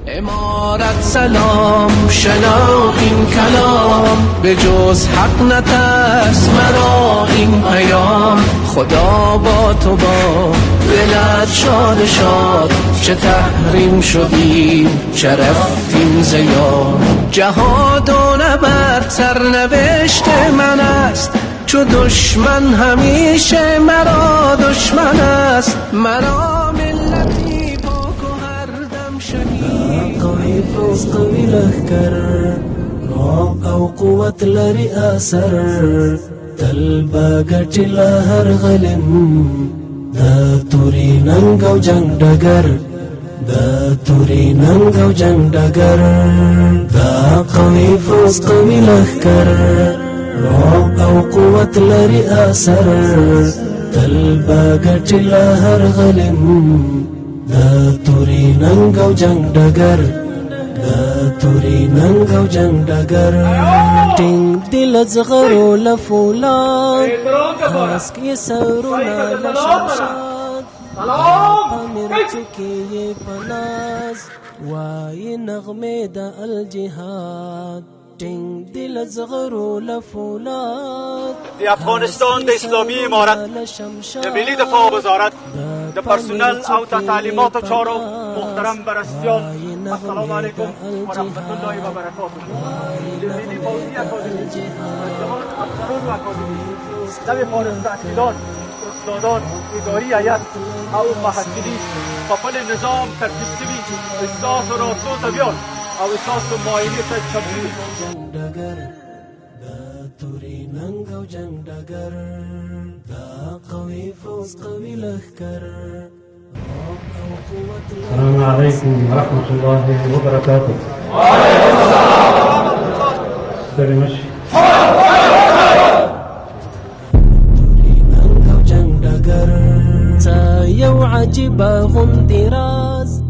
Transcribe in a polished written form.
امارت سلام شنو این کلام به جز حق نترس مرا این پیام خدا با تو با دلت شاد شاد چه تحریم شدیم چه رفتیم زیان جهاد و نبرد سرنوشت من است چو دشمن همیشه مرا دشمن است مرا ملتی پاک و هر دم شهید قوی فوز قوی لخکر رعب او قوت لري اثر تل باګټ لهر غلم دا توري ننګ او جنگ ډګر دا توري ننګ او جنگ ډګر دا قوی فوز قوی لخکر رعب او قوت لري اثر تل باګټ لهر غلم دا توري ننګ او جنگ ډګر دا توري ننګ او جنگ ډګر ټینګ دل زغرو لفولاد خاص کې سرونه لشمشاد پامیر چکې پناز وای نغمه د الجهاد ټینګ دل زغرو لفولاد دی افغانستان د اسلامی امارت د ملی دفاع وزارت د پرسونل او د تعلیمات چارو محترم بررسیان السلام علیکم و رحمت الله و برکاته د ملی پوځي اکادمی جوان افسران و اکادمی شب فارغ التحصیلان استادان اداری هیئت او محصلین په خپل نظام ترتیب شوي ستاسو راتلو ته بیان او ستاسو معاینې ته چمتو دا توري ننګ او جنگ ډګر دا قوي فوز قوي لښکر السلام عليكم ورحمة الله وبركاته. وعليكم السلام ورحمة الله. ستري مشي. یو عجیب غوندې راز